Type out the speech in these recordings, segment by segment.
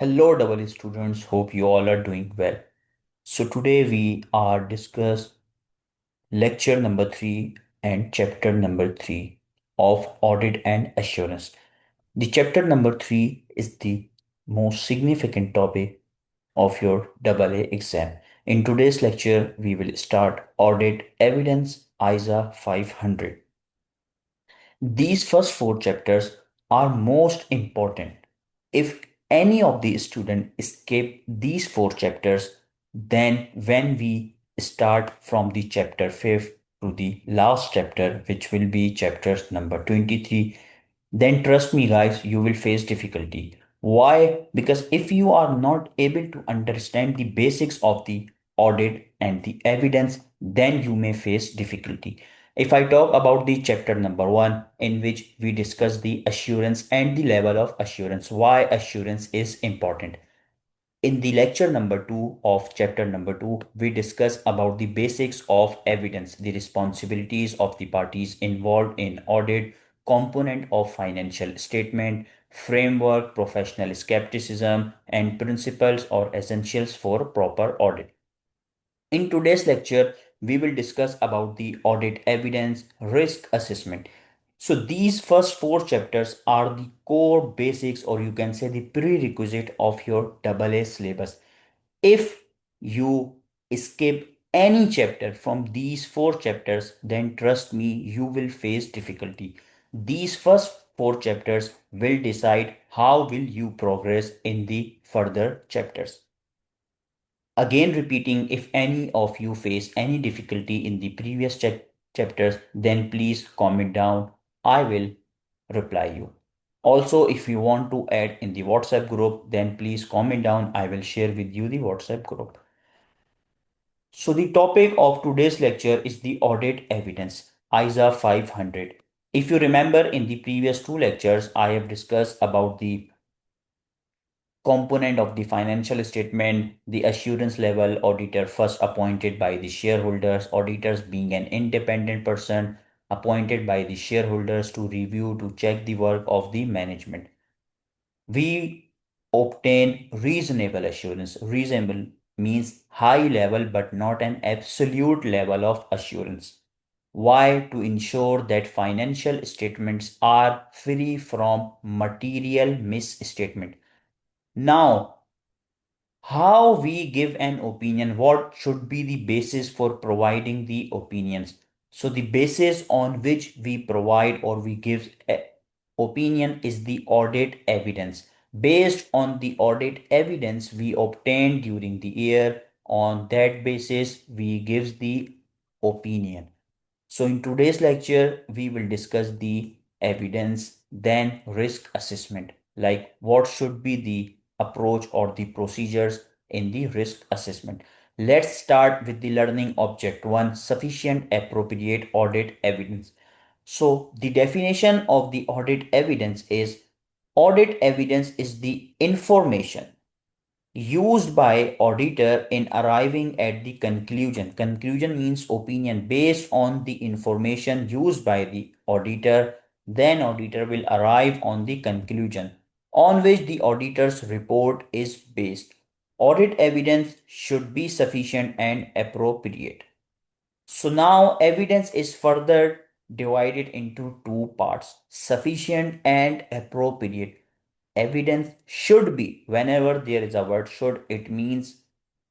Hello, double E students. Hope you all are doing well. So today we are discuss lecture number 3 and chapter number 3 of audit and assurance. The chapter number 3 is the most significant topic of your double A exam. In today's lecture, we will start audit evidence ISA 500. These first four chapters are most important. If any of the student skip these four chapters, then when we start from the chapter 5th to the last chapter, which will be chapters number 23, then trust me guys, you will face difficulty. Why? Because if you are not able to understand the basics of the audit and the evidence, then you may face difficulty. If I talk about the chapter number 1, in which we discuss the assurance and the level of assurance, why assurance is important. In the lecture number 2 of chapter number 2, we discuss about the basics of evidence, the responsibilities of the parties involved in audit, component of financial statement, framework, professional skepticism, and principles or essentials for proper audit. In today's lecture, we will discuss about the audit evidence risk assessment. So these first four chapters are the core basics, or you can say the prerequisite of your double A syllabus. If you skip any chapter from these four chapters, then trust me, you will face difficulty. These first four chapters will decide how will you progress in the further chapters. Again repeating, if any of you face any difficulty in the previous chapters, then please comment down. I will reply you. Also, if you want to add in the WhatsApp group, then please comment down. I will share with you the WhatsApp group. So the topic of today's lecture is the audit evidence, ISA 500. If you remember in the previous two lectures, I have discussed about the component of the financial statement, the assurance level auditor first appointed by the shareholders, auditors being an independent person appointed by the shareholders to review, to check the work of the management. We obtain reasonable assurance. Reasonable means high level but not an absolute level of assurance. Why? To ensure that financial statements are free from material misstatement. Now, how we give an opinion, what should be the basis for providing the opinions? So the basis on which we provide or we give opinion is the audit evidence. Based on the audit evidence we obtained during the year, on that basis we gives the opinion. So in today's lecture, we will discuss the evidence, then risk assessment, like what should be the approach or the procedures in the risk assessment. Let's start with the learning object one, sufficient appropriate audit evidence. So the definition of the audit evidence is the information used by auditor in arriving at the conclusion. Conclusion means opinion based on the information used by the auditor. Then auditor will arrive on the conclusion on which the auditor's report is based. Audit evidence should be sufficient and appropriate. So now evidence is further divided into two parts, sufficient and appropriate. Evidence should be, whenever there is a word should, it means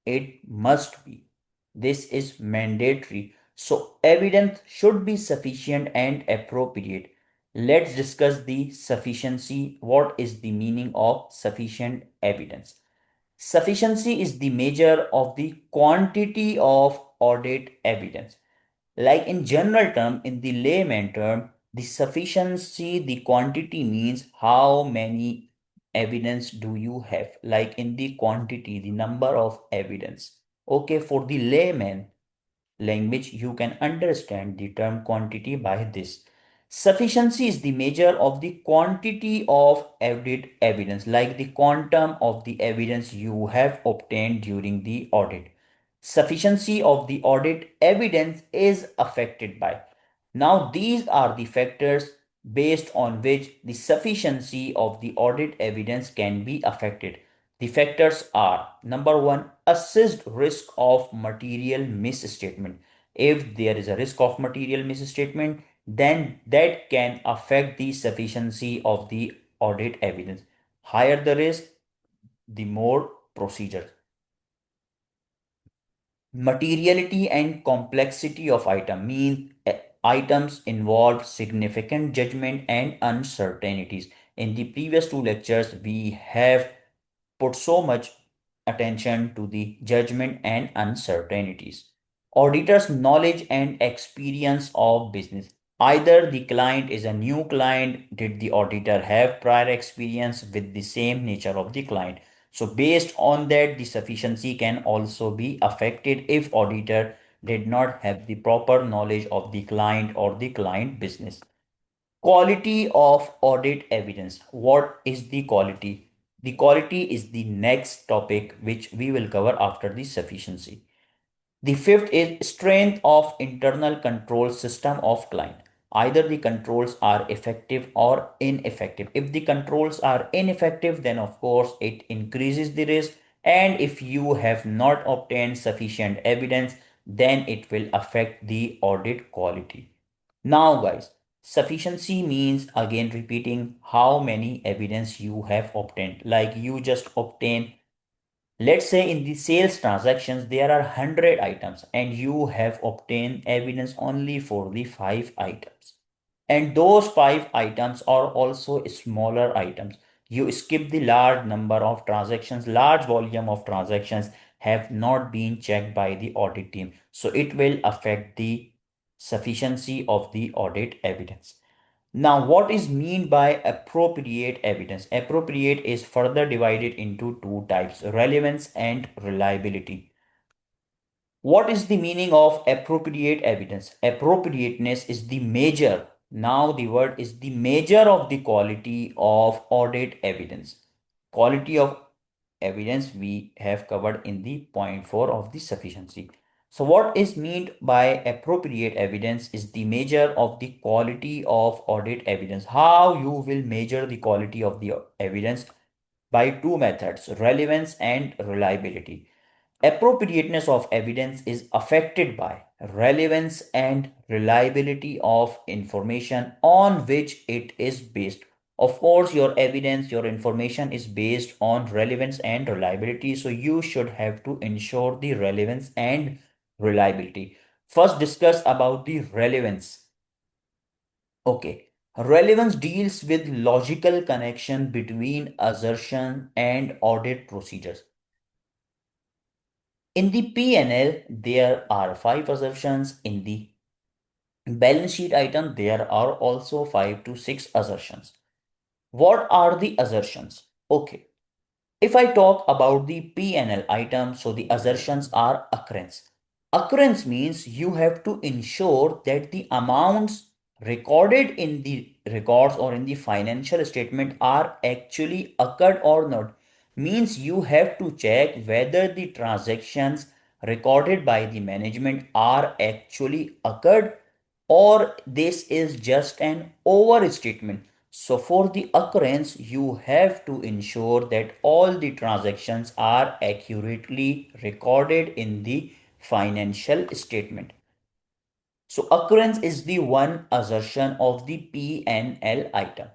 it must be. This is mandatory. So evidence should be sufficient and appropriate. Let's discuss the sufficiency. What is the meaning of sufficient evidence? Sufficiency is the measure of the quantity of audit evidence. Like in general term, in the layman term, the sufficiency, the quantity means how many evidence do you have. Like in the quantity, the number of evidence. Okay, for the layman language, you can understand the term quantity by this. Sufficiency is the measure of the quantity of audit evidence, like the quantum of the evidence you have obtained during the audit. Sufficiency of the audit evidence is affected by. Now, these are the factors based on which the sufficiency of the audit evidence can be affected. The factors are number one, assessed risk of material misstatement. If there is a risk of material misstatement, then that can affect the sufficiency of the audit evidence. Higher the risk, the more procedure. Materiality and complexity of item mean items involve significant judgment and uncertainties. In the previous two lectures, we have put so much attention to the judgment and uncertainties. Auditor's knowledge and experience of business. Either the client is a new client, did the auditor have prior experience with the same nature of the client? So based on that, the sufficiency can also be affected if auditor did not have the proper knowledge of the client or the client business. Quality of audit evidence. What is the quality? The quality is the next topic which we will cover after the sufficiency. The fifth is strength of internal control system of client. Either the controls are effective or ineffective. If the controls are ineffective, then of course it increases the risk. And if you have not obtained sufficient evidence, then it will affect the audit quality. Now, guys, sufficiency means again repeating how many evidence you have obtained. Like you just obtain, let's say in the sales transactions, there are 100 items and you have obtained evidence only for the 5 items. And those 5 items are also smaller items. You skip the large number of transactions, large volume of transactions have not been checked by the audit team. So it will affect the sufficiency of the audit evidence. Now, what is mean by appropriate evidence? Appropriate is further divided into two types, relevance and reliability. What is the meaning of appropriate evidence? Appropriateness is the measure. Now the word is the measure of the quality of audit evidence. Quality of evidence we have covered in the point 4 of the sufficiency. So what is meant by appropriate evidence is the measure of the quality of audit evidence. How you will measure the quality of the evidence? By two methods, relevance and reliability. Appropriateness of evidence is affected by relevance and reliability of information on which it is based. Of course, your evidence, your information is based on relevance and reliability, so you should have to ensure the relevance and reliability. First, discuss about the relevance. Okay. Relevance deals with logical connection between assertion and audit procedures. In the P&L, there are 5 assertions. In the balance sheet item, there are also 5 to 6 assertions. What are the assertions? Okay. If I talk about the P&L item, so the assertions are occurrence. Occurrence means you have to ensure that the amounts recorded in the records or in the financial statement are actually occurred or not. Means you have to check whether the transactions recorded by the management are actually occurred or this is just an overstatement. So for the occurrence, you have to ensure that all the transactions are accurately recorded in the financial statement. So occurrence is the one assertion of the P&L item.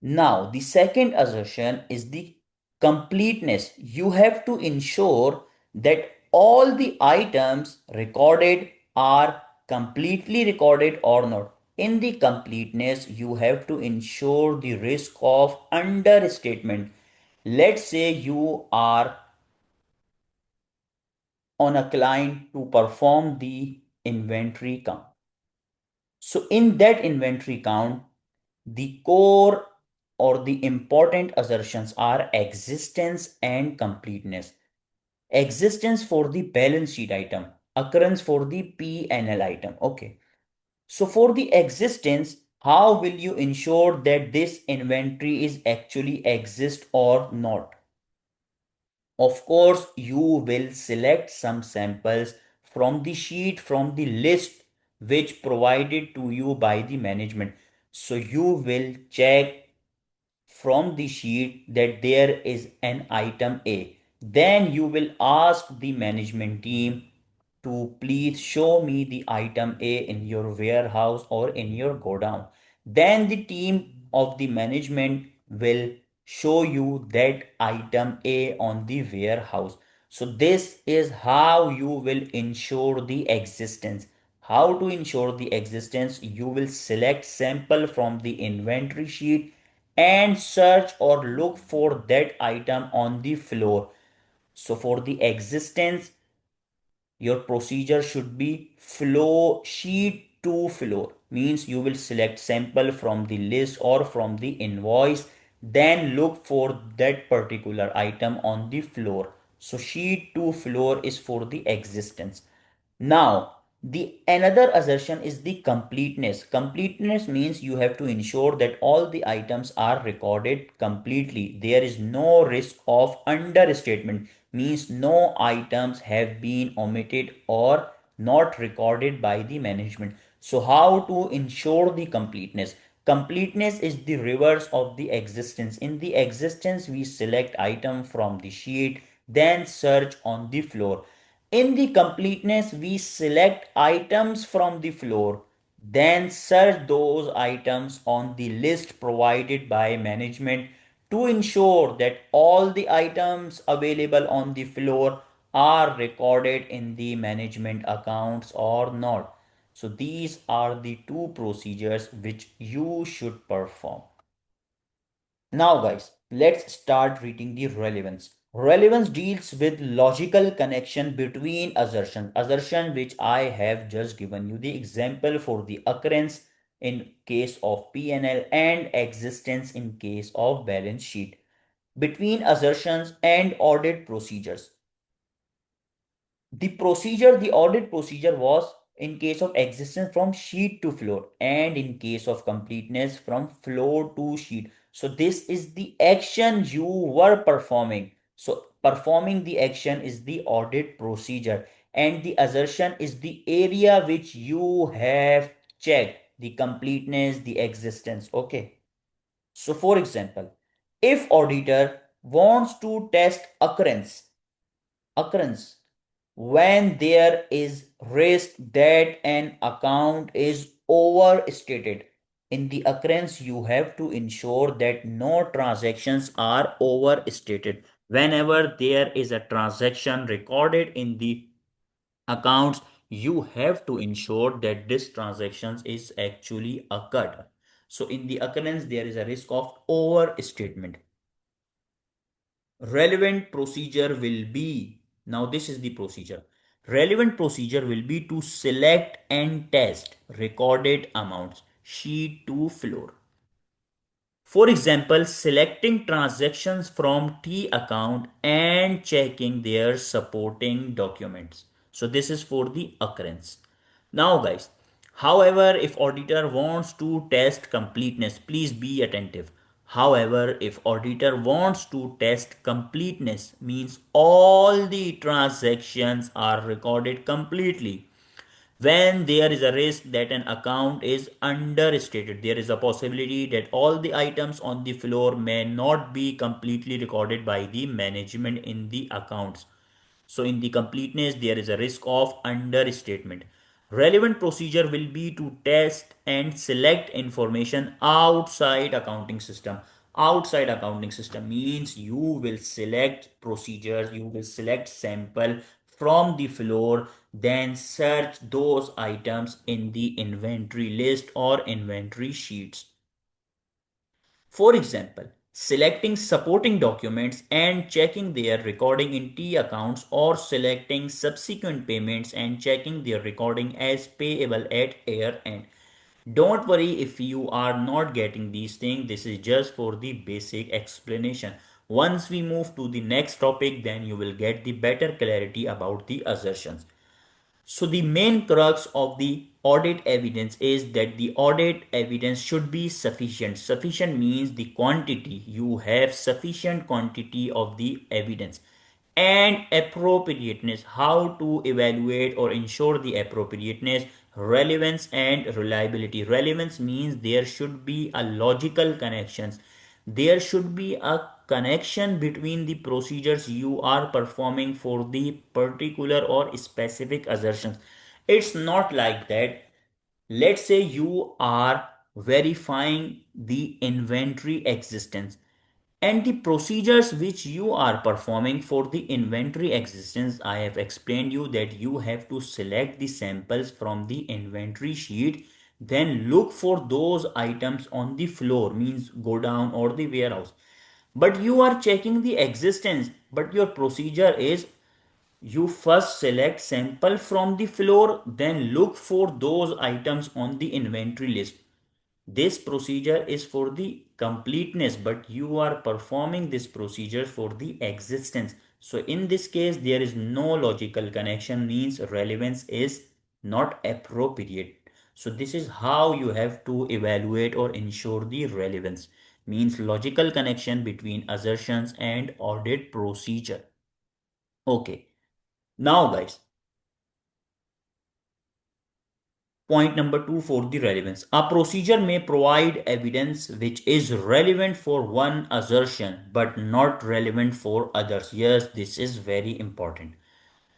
Now, the second assertion is the completeness. You have to ensure that all the items recorded are completely recorded or not. In the completeness, you have to ensure the risk of understatement. Let's say you are on a client to perform the inventory count. So in that inventory count, the core or the important assertions are existence and completeness. Existence for the balance sheet item, occurrence for the P&L item. Okay. So for the existence, how will you ensure that this inventory is actually exist or not? Of course, you will select some samples from the sheet, from the list which provided to you by the management. So you will check from the sheet that there is an item A. Then you will ask the management team to please show me the item A in your warehouse or in your godown. Then the team of the management will show you that item A on the warehouse. So this is how you will ensure the existence. How to ensure the existence? You will select sample from the inventory sheet and search or look for that item on the floor. So for the existence, your procedure should be flow sheet to floor, means you will select sample from the list or from the invoice, then look for that particular item on the floor. So sheet to floor is for the existence. Now, the another assertion is the completeness. Completeness means you have to ensure that all the items are recorded completely. There is no risk of understatement, means no items have been omitted or not recorded by the management. So how to ensure the completeness? Completeness is the reverse of the existence. In the existence, we select item from the sheet, then search on the floor. In the completeness, we select items from the floor, then search those items on the list provided by management to ensure that all the items available on the floor are recorded in the management accounts or not. So these are the two procedures which you should perform. Now, guys, let's start reading the relevance. Relevance deals with logical connection between assertions. Assertion which I have just given you the example for the occurrence in case of P&L and existence in case of balance sheet. Between assertions and audit procedures. The audit procedure was in case of existence from sheet to floor and in case of completeness from floor to sheet. So this is the action you were performing. So performing the action is the audit procedure and the assertion is the area which you have checked the completeness, the existence. Okay. So for example, if auditor wants to test occurrence when there is risk that an account is overstated. In the occurrence, you have to ensure that no transactions are overstated. Whenever there is a transaction recorded in the accounts, you have to ensure that this transaction is actually occurred. So in the occurrence, there is a risk of overstatement. Relevant procedure will be, now this is the procedure. Relevant procedure will be to select and test recorded amounts sheet to floor. For example, selecting transactions from T account and checking their supporting documents. So this is for the occurrence. Now guys, however, if auditor wants to test completeness, please be attentive. However, if auditor wants to test completeness, means all the transactions are recorded completely. When there is a risk that an account is understated, there is a possibility that all the items on the floor may not be completely recorded by the management in the accounts. So in the completeness, there is a risk of understatement. Relevant procedure will be to test and select information outside accounting system. Outside accounting system means you will select procedures, you will select sample from the floor, then search those items in the inventory list or inventory sheets. For example, selecting supporting documents and checking their recording in T accounts or selecting subsequent payments and checking their recording as payable at year end. Don't worry if you are not getting these things, this is just for the basic explanation. Once we move to the next topic, then you will get the better clarity about the assertions. So the main crux of the audit evidence is that the audit evidence should be sufficient. Sufficient means the quantity. You have sufficient quantity of the evidence. And appropriateness, how to evaluate or ensure the appropriateness, relevance and reliability. Relevance means there should be a logical connections There should be a connection between the procedures you are performing for the particular or specific assertions. It's not like that. Let's say you are verifying the inventory existence, and the procedures which you are performing for the inventory existence, I have explained you that you have to select the samples from the inventory sheet, then look for those items on the floor, means go down or the warehouse. But you are checking the existence, but your procedure is you first select sample from the floor, then look for those items on the inventory list. This procedure is for the completeness, but you are performing this procedure for the existence. So in this case, there is no logical connection, means relevance is not appropriate. So this is how you have to evaluate or ensure the relevance, means logical connection between assertions and audit procedure. Okay. Now guys, point number two for the relevance. A procedure may provide evidence which is relevant for one assertion but not relevant for others. Yes, this is very important.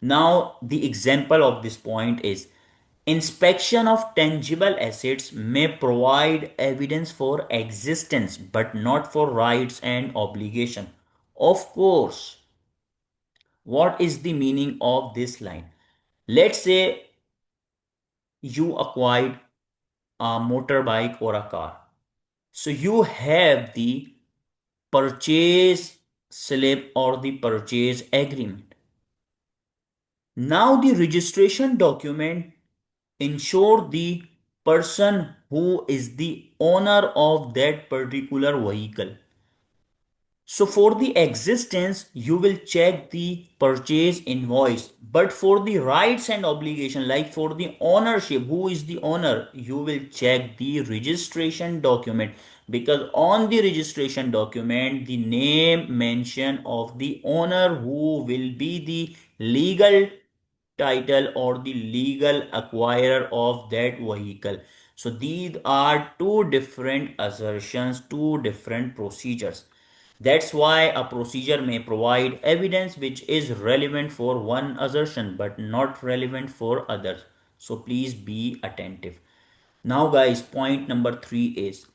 Now, the example of this point is inspection of tangible assets may provide evidence for existence but not for rights and obligation. Of course, what is the meaning of this line? Let's say you acquired a motorbike or a car. So you have the purchase slip or the purchase agreement. Now the registration document ensure the person who is the owner of that particular vehicle. So for the existence, you will check the purchase invoice. But for the rights and obligation, like for the ownership, who is the owner, you will check the registration document. Because on the registration document, the name mention of the owner who will be the legal title or the legal acquirer of that vehicle. So these are two different assertions, two different procedures. That's why a procedure may provide evidence which is relevant for one assertion but not relevant for others. So please be attentive. Now, guys, point number three is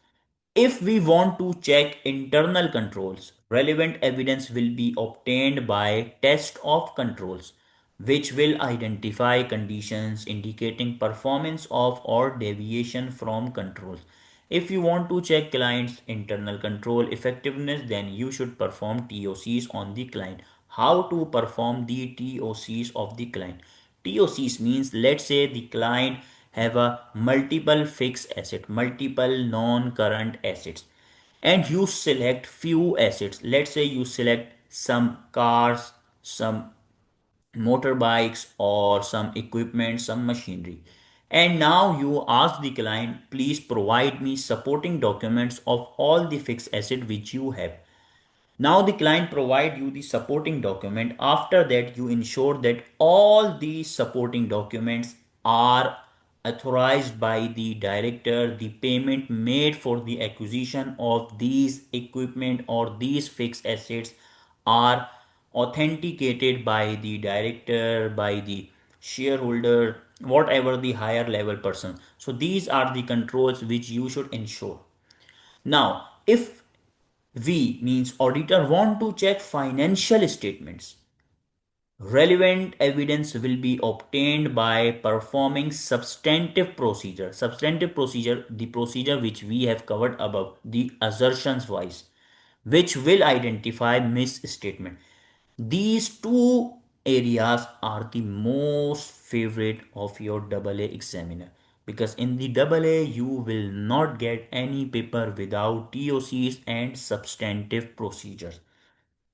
if we want to check internal controls, relevant evidence will be obtained by test of controls, which will identify conditions indicating performance of or deviation from controls. If you want to check client's internal control effectiveness, then you should perform TOCs on the client. How to perform the TOCs of the client? TOCs means, let's say the client have a multiple fixed asset, multiple non-current assets, and you select few assets. Let's say you select some cars, some motorbikes, or some equipment, some machinery. And now you ask the client, please provide me supporting documents of all the fixed asset which you have. Now the client provide you the supporting document. After that, you ensure that all these supporting documents are authorized by the director. The payment made for the acquisition of these equipment or these fixed assets are authenticated by the director, by the shareholder, whatever the higher level person. So these are the controls which you should ensure. Now, if we means auditor want to check financial statements, relevant evidence will be obtained by performing substantive procedure. Substantive procedure, the procedure which we have covered above, the assertions wise, which will identify misstatement. These two areas are the most favorite of your double A examiner, because in the double A you will not get any paper without TOCs and substantive procedures.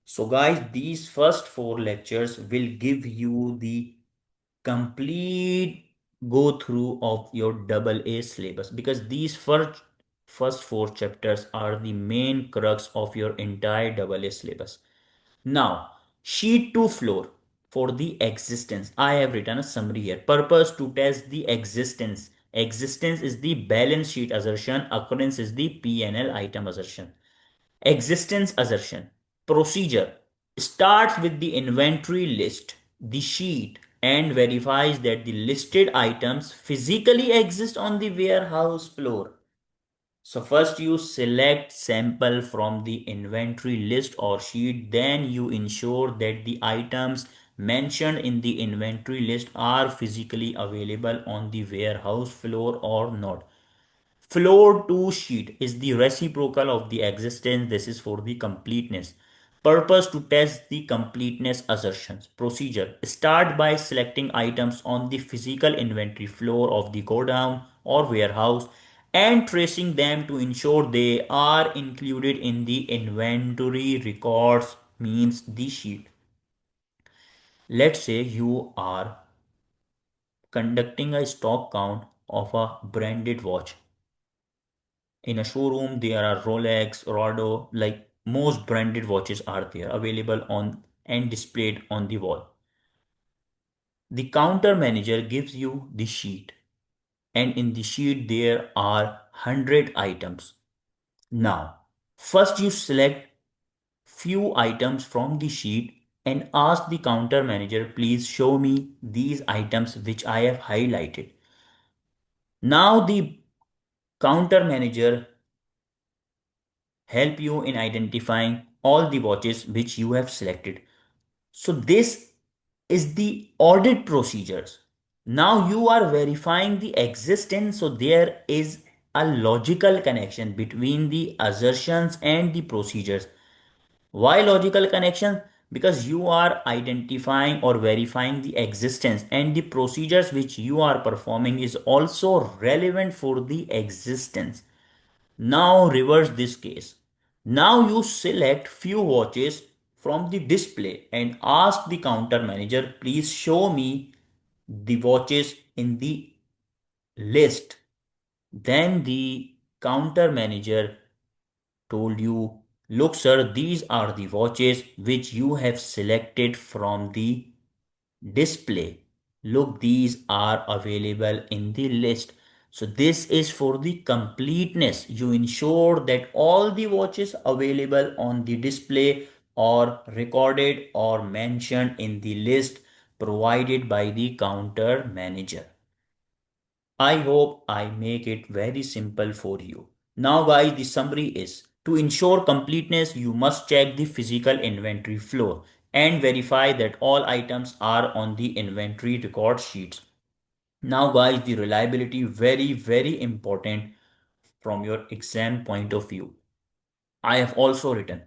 So guys, these first four lectures will give you the complete go through of your double A syllabus, because these first four chapters are the main crux of your entire double A syllabus. Now, sheet to floor for the existence. I have written a summary here. Purpose to test the existence. Existence is the balance sheet assertion. Occurrence is the P&L item assertion. Existence assertion. Procedure starts with the inventory list, the sheet, and verifies that the listed items physically exist on the warehouse floor. So first you select sample from the inventory list or sheet, then you ensure that the items mentioned in the inventory list are physically available on the warehouse floor or not. Floor to sheet is the reciprocal of the existence. This is for the completeness. Purpose to test the completeness assertions. Procedure. Start by selecting items on the physical inventory floor of the godown or warehouse and tracing them to ensure they are included in the inventory records means the sheet. Let's say you are conducting a stock count of a branded watch. In a showroom, there are Rolex, Rado, like most branded watches are there available on and displayed on the wall. The counter manager gives you the sheet, and in the sheet there are 100 items. Now, first you select few items from the sheet and ask the counter manager, please show me these items which I have highlighted. Now the counter manager help you in identifying all the watches which you have selected. So this is the audit procedures. Now you are verifying the existence, so there is a logical connection between the assertions and the procedures. Why logical connection? Because you are identifying or verifying the existence, and the procedures which you are performing is also relevant for the existence. Now reverse this case. Now you select few watches from the display and ask the counter manager, please show me the watches in the list. Then the counter manager told you, look sir, these are the watches which you have selected from the display. Look, these are available in the list. So this is for the completeness. You ensure that all the watches available on the display are recorded or mentioned in the list provided by the counter manager. I hope I make it very simple for you. Now guys, the summary is to ensure completeness, you must check the physical inventory floor and verify that all items are on the inventory record sheets. Now guys, the reliability very important from your exam point of view. I have also written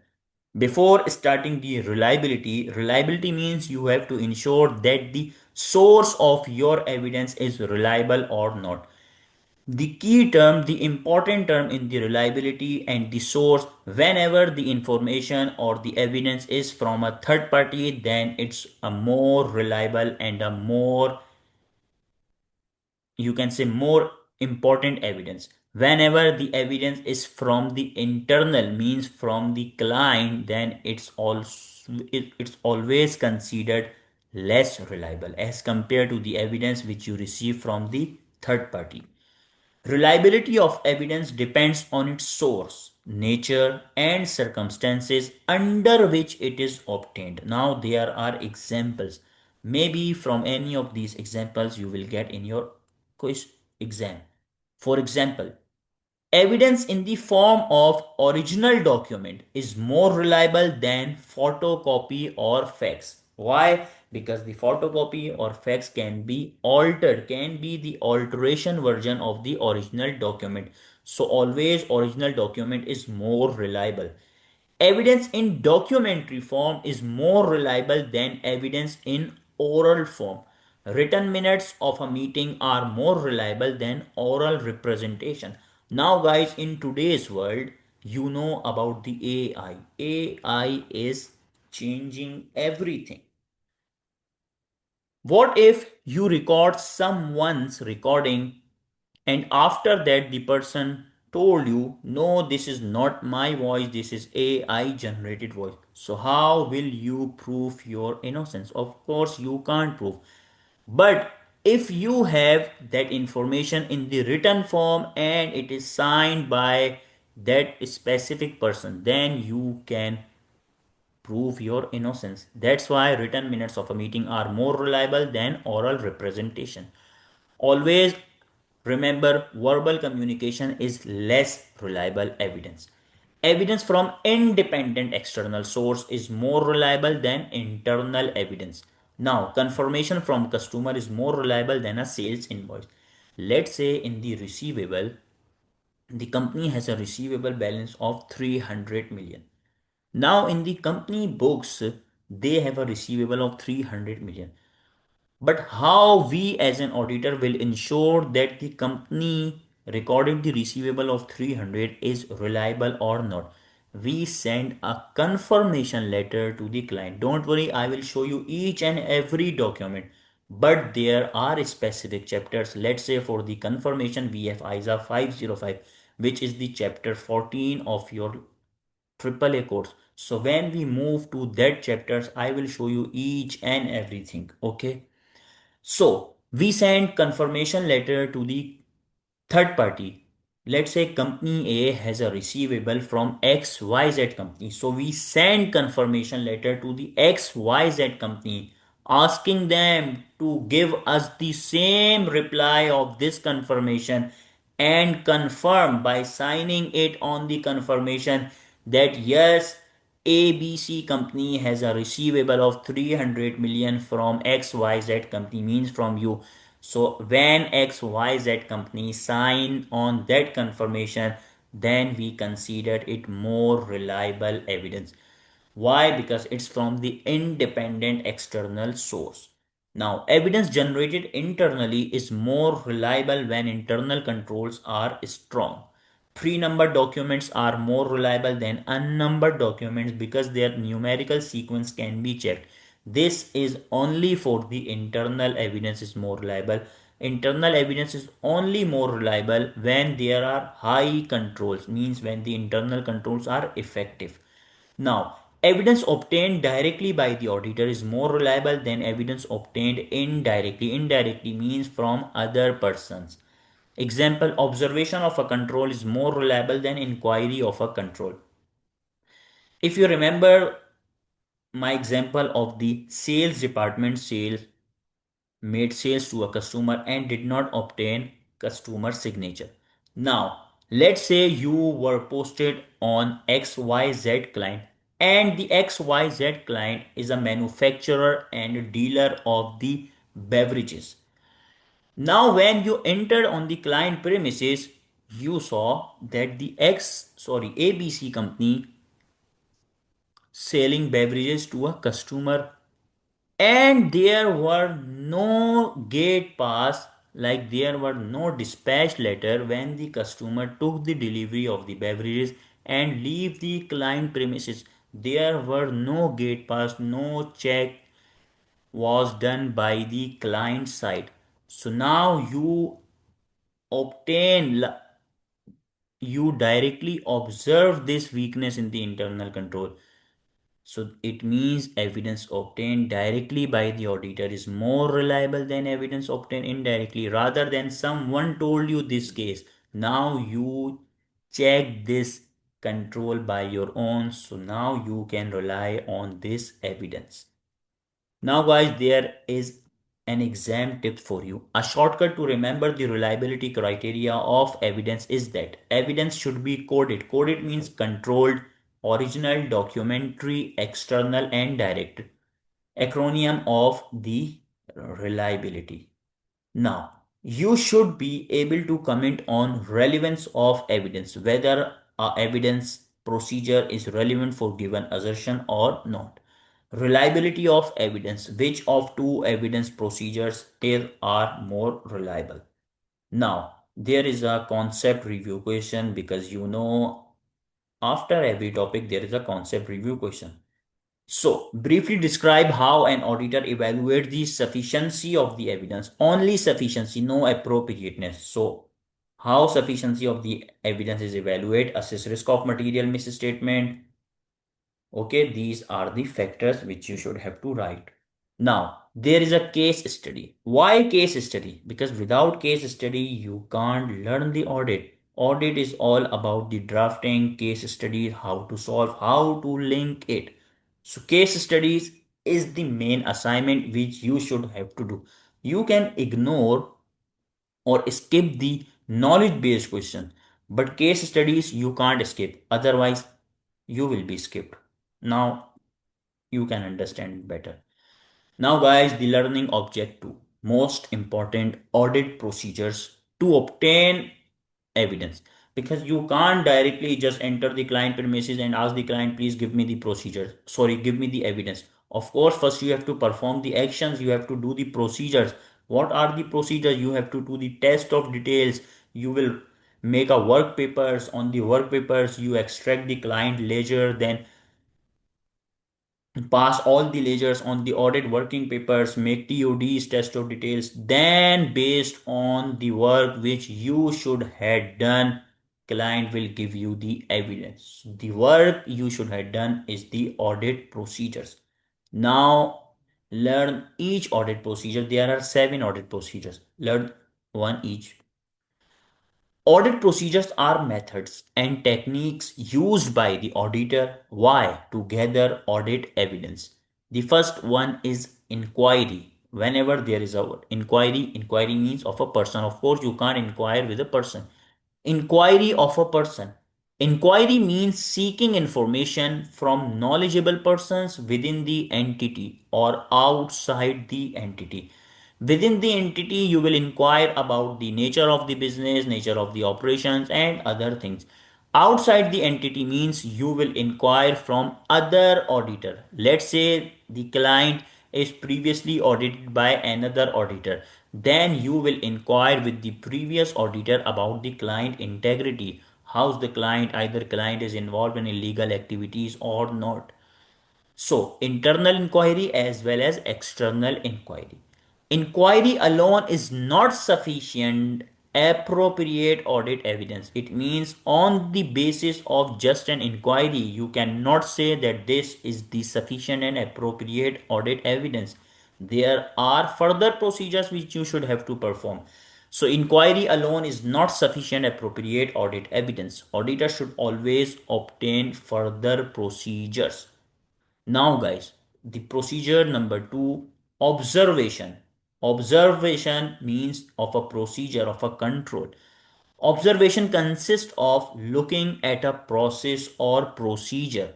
before starting the reliability means you have to ensure that the source of your evidence is reliable or not. The key term, the important term in the reliability and the source, whenever the information or the evidence is from a third party, then it's a more reliable and a more, you can say, more important evidence. Whenever the evidence is from the internal, means from the client, then it's always considered less reliable as compared to the evidence which you receive from the third party. Reliability of evidence depends on its source, nature, and circumstances under which it is obtained. Now, there are examples. Maybe from any of these examples you will get in your quiz exam. For example, evidence in the form of original document is more reliable than photocopy or fax. Why? Because the photocopy or fax can be altered, can be the alteration version of the original document. So always original document is more reliable. Evidence in documentary form is more reliable than evidence in oral form. Written minutes of a meeting are more reliable than oral representation. Now, guys, in today's world, you know about the AI. AI is changing everything. What if you record someone's recording and after that the person told you, no, this is not my voice, this is AI generated voice? So how will you prove your innocence? Of course you can't prove. But if you have that information in the written form and it is signed by that specific person, then you can prove your innocence. That's why written minutes of a meeting are more reliable than oral representation. Always remember, verbal communication is less reliable evidence. Evidence from independent external source is more reliable than internal evidence. Now, confirmation from customer is more reliable than a sales invoice. Let's say in the receivable, the company has a receivable balance of 300 million. Now, in the company books, they have a receivable of 300 million. But how we as an auditor will ensure that the company recorded the receivable of 300 is reliable or not? We send a confirmation letter to the client. Don't worry, I will show you each and every document. But there are specific chapters. Let's say for the confirmation, we have ISA 505, which is the chapter 14 of your AAA course. So when we move to that chapters, I will show you each and everything. Okay. So we send confirmation letter to the third party. Let's say company A has a receivable from XYZ company. So we send confirmation letter to the XYZ company asking them to give us the same reply of this confirmation and confirm by signing it on the confirmation that yes, ABC company has a receivable of 300 million from XYZ company, means from you. So when XYZ company sign on that confirmation, then we consider it more reliable evidence. Why? Because it's from the independent external source. Now, evidence generated internally is more reliable when internal controls are strong. Three-number documents are more reliable than unnumbered documents because their numerical sequence can be checked. This is only for the internal evidence is more reliable. Internal evidence is only more reliable when there are high controls, means when the internal controls are effective. Now, evidence obtained directly by the auditor is more reliable than evidence obtained indirectly. Indirectly means from other persons. Example, observation of a control is more reliable than inquiry of a control. If you remember my example of the sales department, sales made sales to a customer and did not obtain customer signature. Now, let's say you were posted on XYZ client and the XYZ client is a manufacturer and dealer of the beverages. Now, when you entered on the client premises, you saw that the ABC company selling beverages to a customer and there were no gate pass, like there were no dispatch letter when the customer took the delivery of the beverages and leave the client premises. There were no gate pass, no check was done by the client side. So now obtain you directly observe this weakness in the internal control. So it means evidence obtained directly by the auditor is more reliable than evidence obtained indirectly. Rather than someone told you this case, now you check this control by your own. So now you can rely on this evidence. Now, guys, there is an exam tip for you. A shortcut to remember the reliability criteria of evidence is that evidence should be coded. Coded means controlled, original, documentary, external, and direct. Acronym of the reliability. Now, you should be able to comment on relevance of evidence, whether a evidence procedure is relevant for given assertion or not. Reliability of evidence, which of two evidence procedures are more reliable? Now, there is a concept review question because after every topic there is a concept review question. So, briefly describe how an auditor evaluates the sufficiency of the evidence. Only sufficiency, no appropriateness. So, how sufficiency of the evidence is evaluated? Assess risk of material misstatement. Okay, these are the factors which you should have to write. Now, there is a case study. Why case study? Because without case study, you can't learn the audit. Audit is all about the drafting, case studies, how to solve, how to link it. So, case studies is the main assignment which you should have to do. You can ignore or skip the knowledge based question, but case studies you can't skip, otherwise, you will be skipped. Now, you can understand better. Now, guys, the learning objective, most important audit procedures to obtain evidence, because you can't directly just enter the client premises and ask the client, please give me the procedures, sorry, give me the evidence. Of course, first you have to perform the actions, you have to do the procedures. What are the procedures? You have to do the test of details. You will make a work papers. On the work papers you extract the client ledger, then pass all the ledgers on the audit working papers, make TODs, test of details. Then, based on the work which you should have done, client will give you the evidence. The work you should have done is the audit procedures. Now, learn each audit procedure. There are 7 audit procedures. Learn one each. Audit procedures are methods and techniques used by the auditor. Why? To gather audit evidence. The first one is inquiry. Whenever there is a inquiry, inquiry means of a person. Of course, you can't inquire with a person. Inquiry of a person. Inquiry means seeking information from knowledgeable persons within the entity or outside the entity. Within the entity, you will inquire about the nature of the business, nature of the operations, and other things. Outside the entity means you will inquire from other auditor. Let's say the client is previously audited by another auditor. Then you will inquire with the previous auditor about the client integrity. How's the client? Either client is involved in illegal activities or not. So, internal inquiry as well as external inquiry. Inquiry alone is not sufficient appropriate audit evidence. It means on the basis of just an inquiry, you cannot say that this is the sufficient and appropriate audit evidence. There are further procedures which you should have to perform. So, inquiry alone is not sufficient appropriate audit evidence. Auditor should always obtain further procedures. Now, guys, the procedure number 2, observation. Observation means of a procedure of a control. Observation consists of looking at a process or procedure.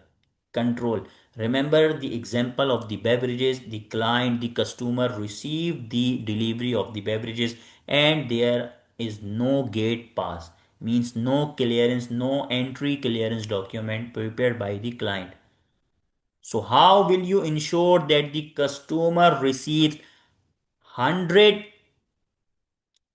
Control. Remember the example of the beverages. The client, the customer received the delivery of the beverages and there is no gate pass. Means no clearance, no entry clearance document prepared by the client. So how will you ensure that the customer receives 100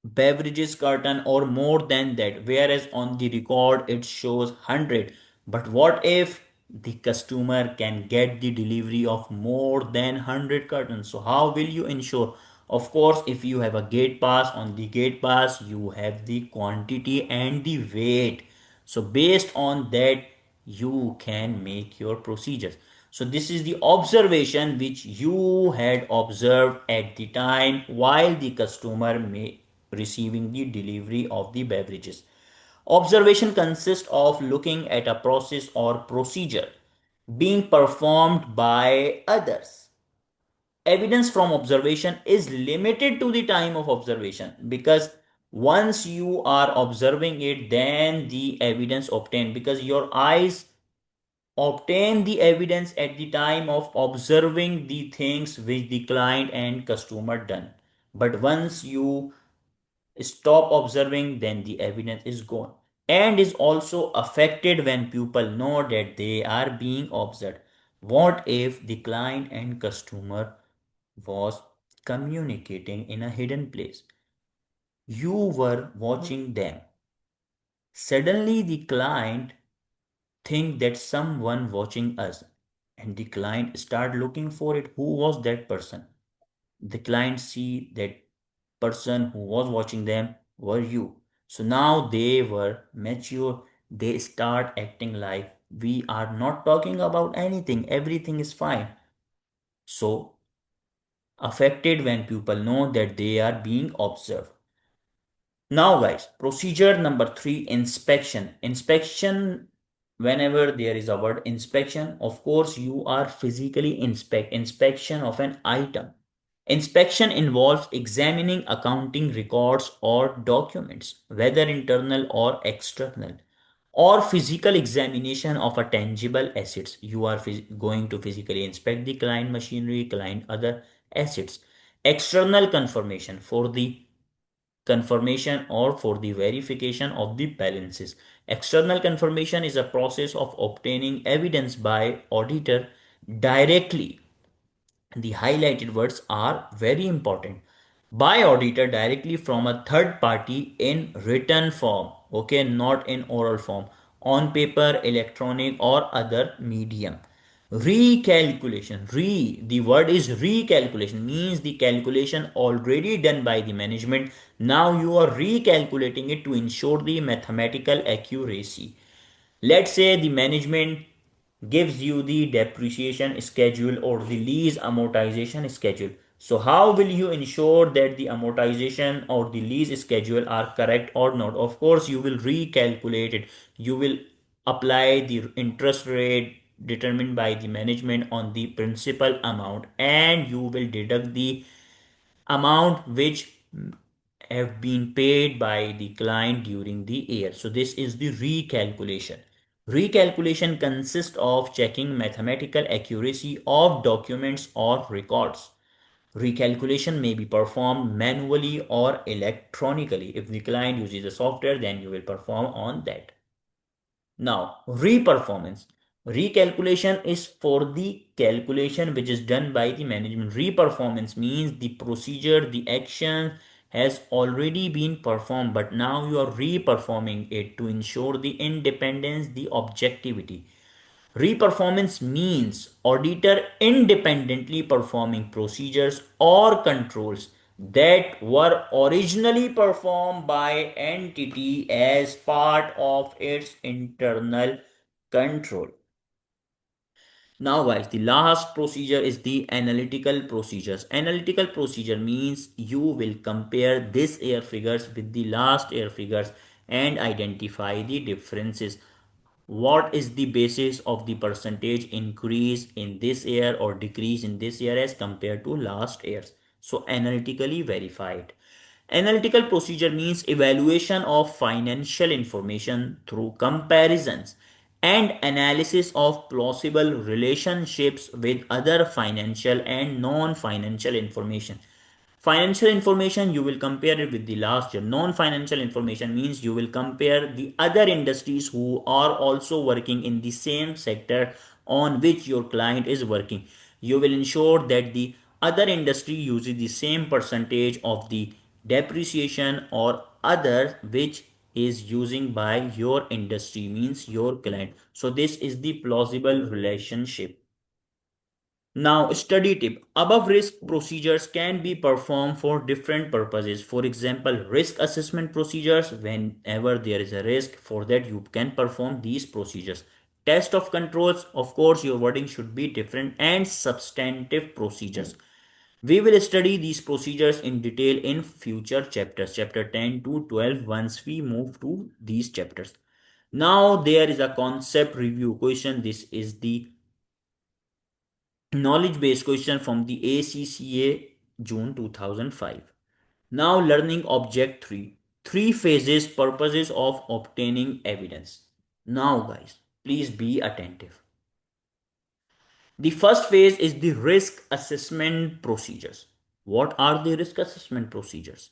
beverages carton or more than that, whereas on the record it shows 100? But what if the customer can get the delivery of more than 100 cartons? So how will you ensure? Of course, if you have a gate pass, on the gate pass you have the quantity and the weight. So based on that, you can make your procedures. So this is the observation which you had observed at the time while the customer may receiving the delivery of the beverages. Observation consists of looking at a process or procedure being performed by others. Evidence from observation is limited to the time of observation, because once you are observing it, then the evidence obtained, because your eyes obtain the evidence at the time of observing the things which the client and customer done. But once you stop observing, then the evidence is gone and is also affected when people know that they are being observed. What if the client and customer was communicating in a hidden place? You were watching them. Suddenly the client think that someone watching us, and the client start looking for it. Who was that person? The client see that person who was watching them were you. So now they were mature. They start acting like we are not talking about anything. Everything is fine. So affected when people know that they are being observed. Now, guys, procedure number three, inspection. Inspection, whenever there is a word inspection, of course, you are physically inspection of an item. Inspection involves examining accounting records or documents, whether internal or external, or physical examination of a tangible assets. You are going to physically inspect the client machinery, client other assets. External confirmation for the confirmation or for the verification of the balances. External confirmation is a process of obtaining evidence by auditor directly. The highlighted words are very important. By auditor directly from a third party in written form, okay, not in oral form, on paper, electronic, or other medium. Recalculation, the word is recalculation, means the calculation already done by the management. Now you are recalculating it to ensure the mathematical accuracy. Let's say the management gives you the depreciation schedule or the lease amortization schedule. So how will you ensure that the amortization or the lease schedule are correct or not? Of course, you will recalculate it. You will apply the interest rate determined by the management on the principal amount, and you will deduct the amount which have been paid by the client during the year. So this is the recalculation. Recalculation consists of checking mathematical accuracy of documents or records. Recalculation may be performed manually or electronically. If the client uses a software, then you will perform on that. Now, reperformance. Recalculation is for the calculation which is done by the management. Reperformance means the procedure, the action has already been performed, but now you are reperforming it to ensure the independence, the objectivity. Reperformance means auditor independently performing procedures or controls that were originally performed by entity as part of its internal control. Now, guys, the last procedure is the analytical procedures. Analytical procedure means you will compare this year figures with the last year figures and identify the differences. What is the basis of the percentage increase in this year or decrease in this year as compared to last year's? So, analytically verified. Analytical procedure means evaluation of financial information through comparisons and analysis of plausible relationships with other financial and non-financial information. Financial information, you will compare it with the last year. Non-financial information means you will compare the other industries who are also working in the same sector on which your client is working. You will ensure that the other industry uses the same percentage of the depreciation or other which is using by your industry, means your client. So this is the plausible relationship. Now, study tip. Above risk procedures can be performed for different purposes. For example, risk assessment procedures, whenever there is a risk, for that you can perform these procedures. Test of controls, of course, your wording should be different, and substantive procedures. We will study these procedures in detail in future chapters, chapter 10 to 12, once we move to these chapters. Now, there is a concept review question. This is the knowledge based question from the ACCA June 2005. Now, learning object 3, three phases, purposes of obtaining evidence. Now, guys, please be attentive. The first phase is the risk assessment procedures. What are the risk assessment procedures?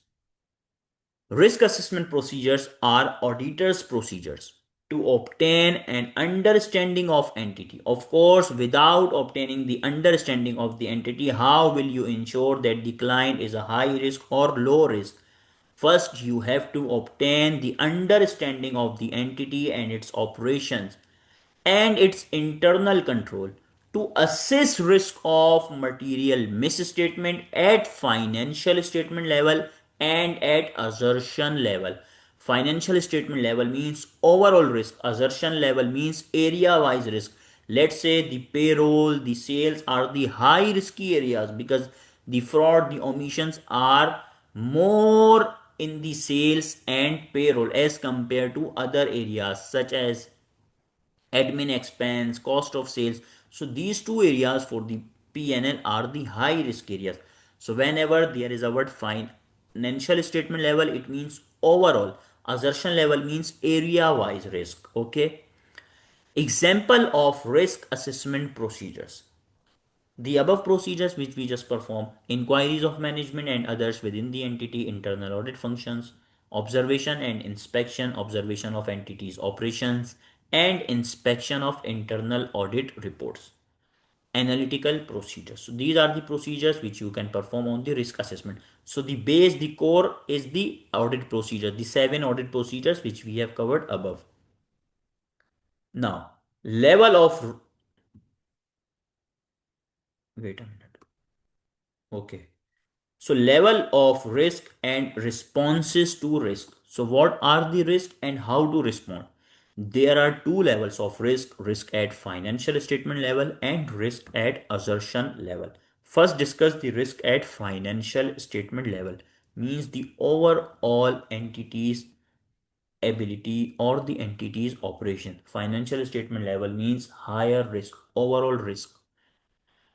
Risk assessment procedures are auditors' procedures to obtain an understanding of entity. Of course, without obtaining the understanding of the entity, how will you ensure that the client is a high risk or low risk? First, you have to obtain the understanding of the entity and its operations and its internal control to assess risk of material misstatement at financial statement level and at assertion level. Financial statement level means overall risk, assertion level means area wise risk. Let's say the payroll, the sales are the high risky areas because the fraud, the omissions are more in the sales and payroll as compared to other areas such as admin expense, cost of sales. So these two areas for the PNL are the high risk areas. So whenever there is a word financial statement level, it means overall. Assertion level means area wise risk. Okay. Example of risk assessment procedures. The above procedures which we just perform, inquiries of management and others within the entity, internal audit functions, observation and inspection, observation of entities operations, and inspection of internal audit reports. Analytical procedures. So these are the procedures which you can perform on the risk assessment. So the base, the core is the audit procedure, the 7 audit procedures which we have covered above. Now, level of, wait a minute. Okay. So level of risk and responses to risk. So what are the risk and how to respond? There are two levels of risk, risk at financial statement level and risk at assertion level. First discuss the risk at financial statement level, means the overall entity's ability or the entity's operation. Financial statement level means higher risk, overall risk.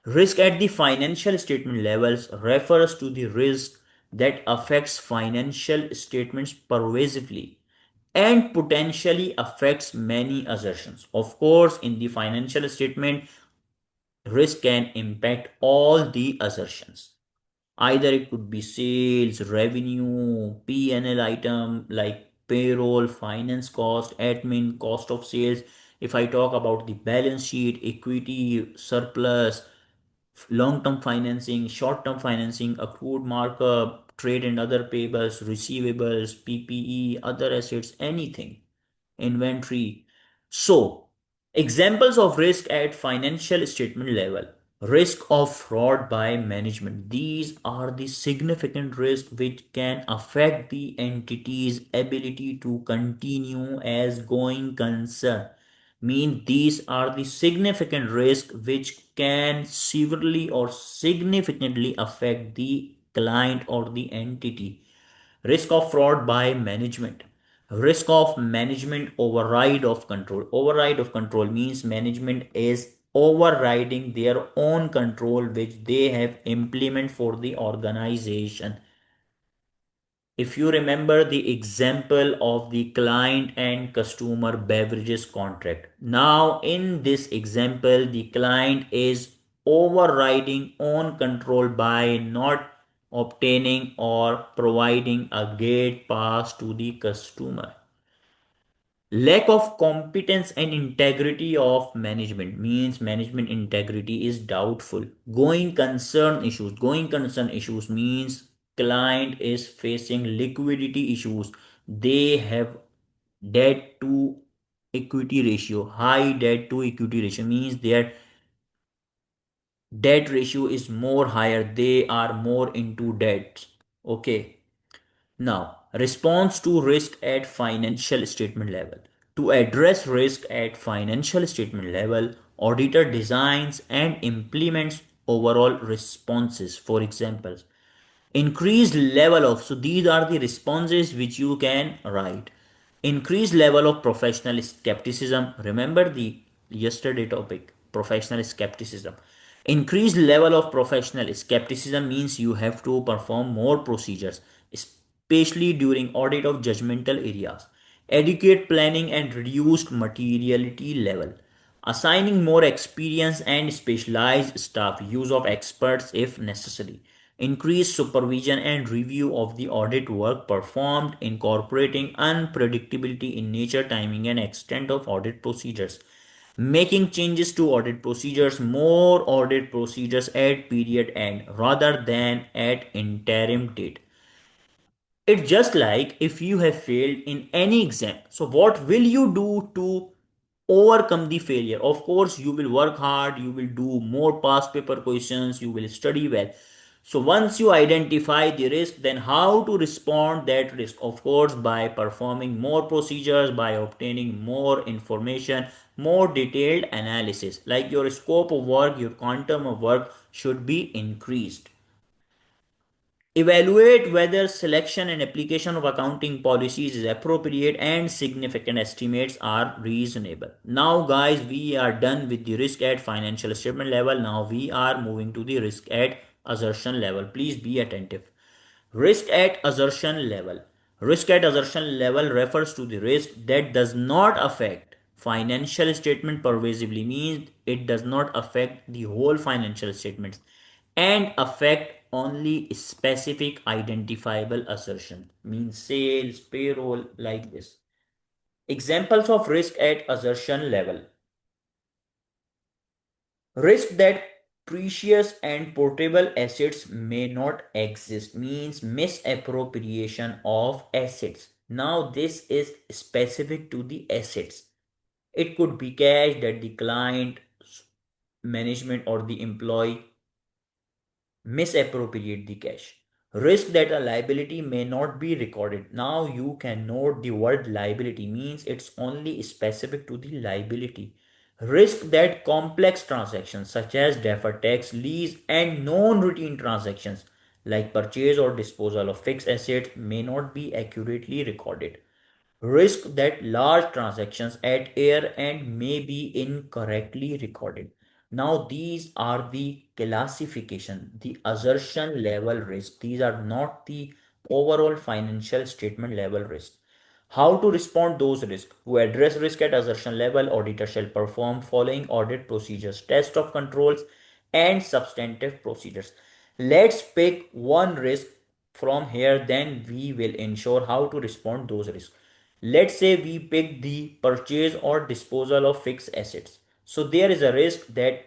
Risk at the financial statement levels refers to the risk that affects financial statements pervasively and potentially affects many assertions. Of course, in the financial statement, risk can impact all the assertions. Either it could be sales, revenue, P&L item like payroll, finance cost, admin, cost of sales. If I talk about the balance sheet, equity, surplus, long-term financing, short-term financing, accrued markup, trade and other payables, receivables, PPE, other assets, anything, inventory. So, examples of risk at financial statement level. Risk of fraud by management. These are the significant risks which can affect the entity's ability to continue as going concern. Mean these are the significant risks which can severely or significantly affect the client or the entity. Risk of fraud by management. Risk of management override of control. Override of control means management is overriding their own control which they have implement for the organization. If you remember the example of the client and customer beverages contract. Now, in this example, the client is overriding own control by not obtaining or providing a gate pass to the customer. Lack of competence and integrity of management means management integrity is doubtful. Going concern issues means client is facing liquidity issues. They have debt to equity ratio. High debt to equity ratio means their debt ratio is more higher. They are more into debt. Okay. Now, response to risk at financial statement level. To address risk at financial statement level, auditor designs and implements overall responses. For example, increased level of, so these are the responses which you can write. Increased level of professional skepticism. Remember the yesterday topic, professional skepticism. Increased level of professional skepticism means you have to perform more procedures, especially during audit of judgmental areas. Adequate planning and reduced materiality level. Assigning more experienced and specialized staff, use of experts if necessary. Increased supervision and review of the audit work performed, incorporating unpredictability in nature, timing, and extent of audit procedures. Making changes to audit procedures, more audit procedures at period end rather than at interim date. It's just like if you have failed in any exam. So, what will you do to overcome the failure? Of course, you will work hard, you will do more past paper questions, you will study well. So, once you identify the risk, then how to respond that risk? Of course, by performing more procedures, by obtaining more information, more detailed analysis. Like your scope of work, your quantum of work should be increased. Evaluate whether selection and application of accounting policies is appropriate and significant estimates are reasonable. Now, guys, we are done with the risk at financial statement level. Now, we are moving to the risk at assertion level. Please be attentive. Risk at assertion level. Risk at assertion level refers to the risk that does not affect financial statement pervasively, means it does not affect the whole financial statements and affect only specific identifiable assertion, means sales, payroll, like this. Examples of risk at assertion level: risk that precious and portable assets may not exist, means misappropriation of assets. Now, this is specific to the assets. It could be cash that the client, management, or the employee misappropriate the cash. Risk that a liability may not be recorded. Now you can note the word liability, means it's only specific to the liability. Risk that complex transactions such as deferred tax, lease, and non-routine transactions like purchase or disposal of fixed assets may not be accurately recorded. Risk that large transactions at air and may be incorrectly recorded. Now, these are the classification, the assertion level risk. These are not the overall financial statement level risk. How to respond those risks? To address risk at assertion level, auditor shall perform following audit procedures: test of controls and substantive procedures. Let's pick one risk from here, then we will ensure how to respond those risks. Let's say we pick the purchase or disposal of fixed assets. So there is a risk that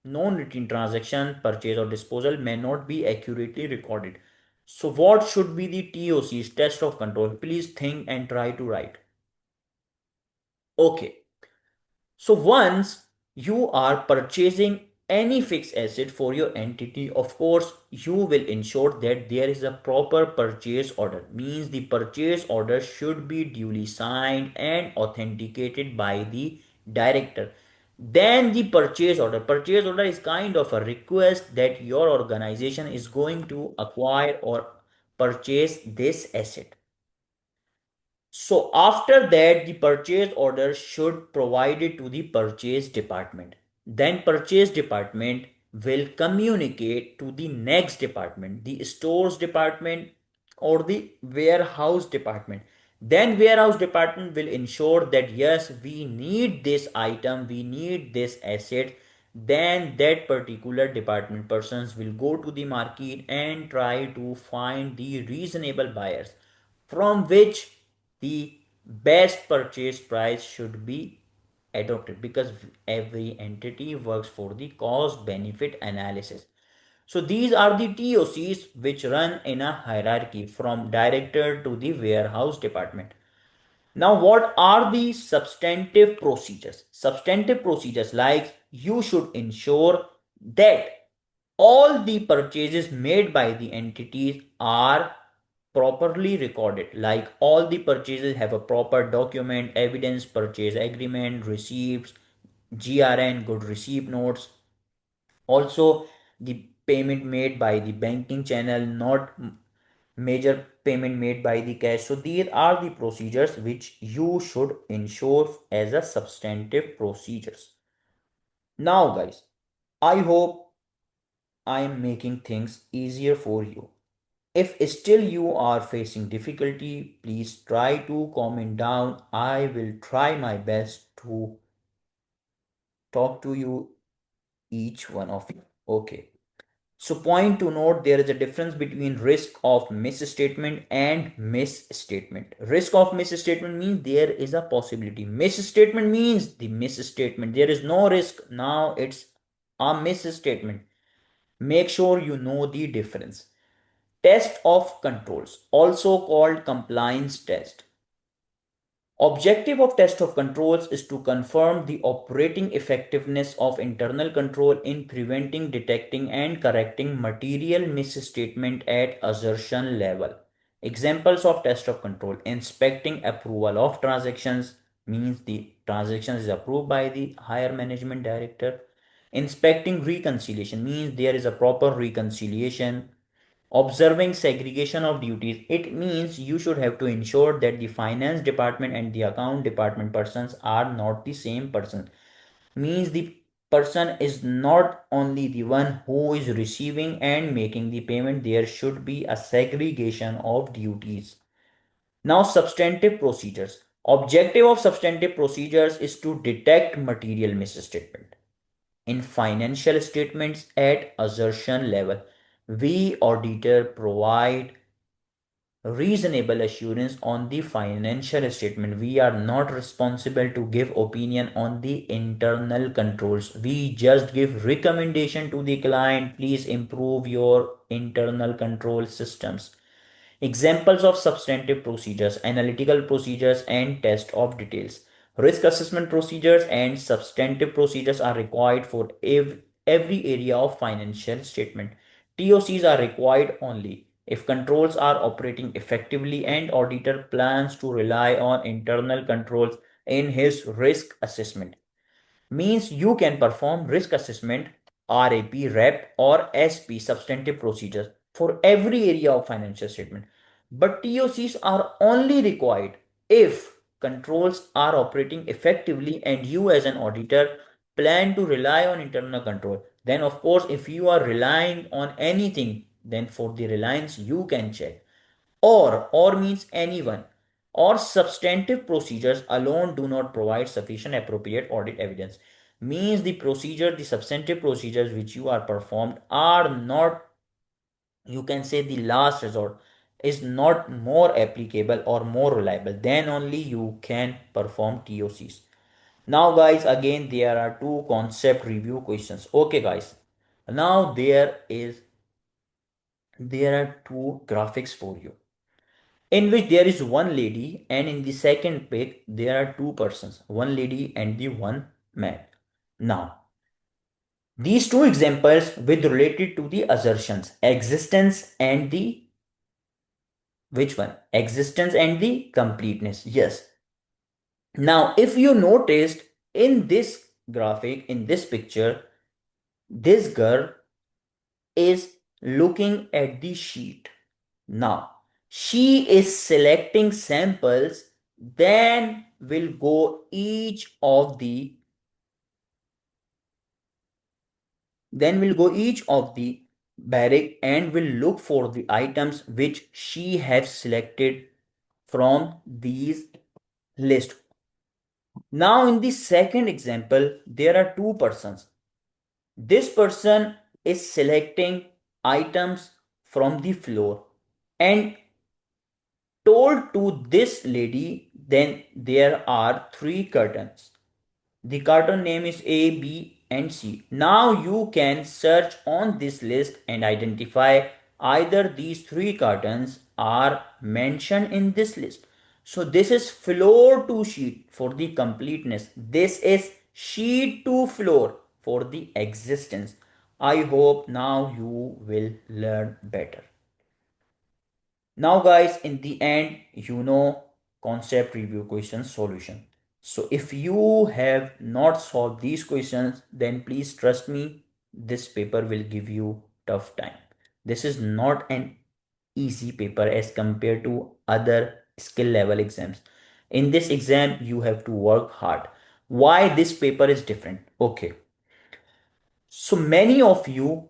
non-routine transaction, purchase or disposal may not be accurately recorded. So what should be the TOCs, test of control? Please think and try to write. Okay. So once you are purchasing any fixed asset for your entity, of course, you will ensure that there is a proper purchase order. Means the purchase order should be duly signed and authenticated by the director. Then the purchase order is kind of a request that your organization is going to acquire or purchase this asset. So after that, the purchase order should provide it to the purchase department. Then purchase department will communicate to the next department, the stores department or the warehouse department. Then warehouse department will ensure that yes, we need this item, we need this asset. Then that particular department persons will go to the market and try to find the reasonable buyers from which the best purchase price should be adopted, because every entity works for the cost benefit analysis. So these are the TOCs which run in a hierarchy from director to the warehouse department. Now, what are the substantive procedures? Substantive procedures like you should ensure that all the purchases made by the entities are properly recorded, like all the purchases have a proper document, evidence, purchase agreement, receipts, GRN, good receipt notes. Also, the payment made by the banking channel, not major payment made by the cash. So these are the procedures which you should ensure as a substantive procedures. Now, guys, I hope I am making things easier for you. If still you are facing difficulty, please try to comment down. I will try my best to talk to you, each one of you. Okay. So point to note, there is a difference between risk of misstatement and misstatement. Risk of misstatement means there is a possibility. Misstatement means the misstatement. There is no risk. Now it's a misstatement. Make sure you know the difference. Test of controls, also called compliance test. Objective of test of controls is to confirm the operating effectiveness of internal control in preventing, detecting, and correcting material misstatement at assertion level. Examples of test of control: inspecting approval of transactions, means the transaction is approved by the higher management director. Inspecting reconciliation, means there is a proper reconciliation. Observing segregation of duties, it means you should have to ensure that the finance department and the account department persons are not the same person. Means the person is not only the one who is receiving and making the payment, there should be a segregation of duties. Now, substantive procedures. Objective of substantive procedures is to detect material misstatement in financial statements at assertion level. We auditor provide reasonable assurance on the financial statement. We are not responsible to give opinion on the internal controls. We just give recommendation to the client, please improve your internal control systems. Examples of substantive procedures, analytical procedures, and test of details. Risk assessment procedures and substantive procedures are required for every area of financial statement. TOCs are required only if controls are operating effectively and auditor plans to rely on internal controls in his risk assessment. Means you can perform risk assessment, RAP, REP, or SP, substantive procedures, for every area of financial statement. But TOCs are only required if controls are operating effectively and you as an auditor plan to rely on internal control. Then of course, if you are relying on anything, then for the reliance you can check. Or means anyone, or substantive procedures alone do not provide sufficient appropriate audit evidence. Means the substantive procedures which you are performed are not, you can say, the last resort, is not more applicable or more reliable, then only you can perform TOCs. Now guys, again there are two concept review questions. Okay guys, now there are two graphics for you, in which there is one lady, and in the second pic there are two persons, one lady and the one man. Now these two examples with related to the assertions existence and the, which one, existence and the completeness. Yes, now if you noticed in this graphic, in this picture, this girl is looking at the sheet. Now, she is selecting samples, then will go each of the barrack and will look for the items which she has selected from these list. Now in the second example, there are two persons. This person is selecting items from the floor and told to this lady, then there are three curtains. The carton name is A, B, and C. Now you can search on this list and identify either these three cartons are mentioned in this list. So this is floor to sheet for the completeness. This is sheet to floor for the existence. I hope now you will learn better. Now guys, in the end, concept review question solution. So if you have not solved these questions, then please trust me, this paper will give you tough time. This is not an easy paper as compared to other skill level exams. In this exam, you have to work hard. Why this paper is different? Okay. So many of you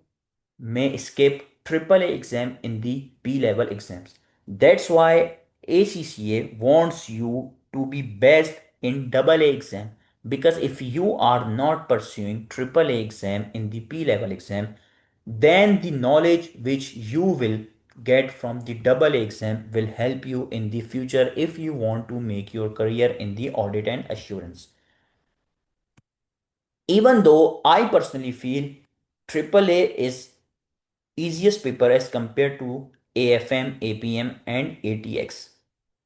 may skip AAA exam in the B level exams. That's why ACCA wants you to be best in AA exam, because if you are not pursuing AAA exam in the B level exam, then the knowledge which you will get from the AA exam will help you in the future if you want to make your career in the audit and assurance. Even though I personally feel AAA is easiest paper as compared to AFM, APM, and ATX.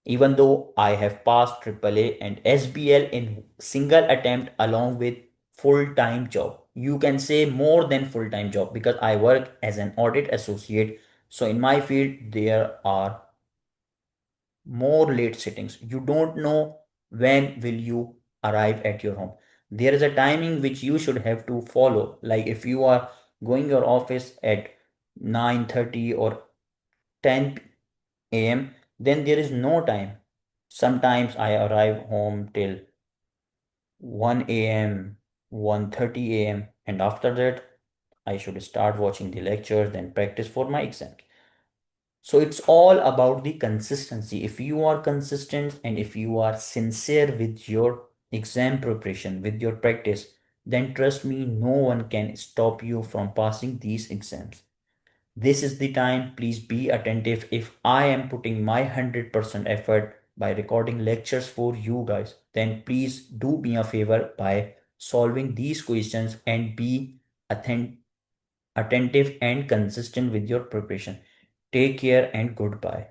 Even though I have passed AAA and SBL in single attempt along with full-time job. You can say more than full-time job because I work as an audit associate. So in my field, there are more late sittings. You don't know when will you arrive at your home. There is a timing which you should have to follow. Like if you are going your office at 9:30 or 10 a.m., then there is no time. Sometimes I arrive home till 1 a.m., 1:30 a.m., and after that, I should start watching the lectures, then practice for my exam. So it's all about the consistency. If you are consistent and if you are sincere with your exam preparation, with your practice, then trust me, no one can stop you from passing these exams. This is the time. Please be attentive. If I am putting my 100% effort by recording lectures for you guys, then please do me a favor by solving these questions and be authentic, attentive and consistent with your preparation. Take care and goodbye.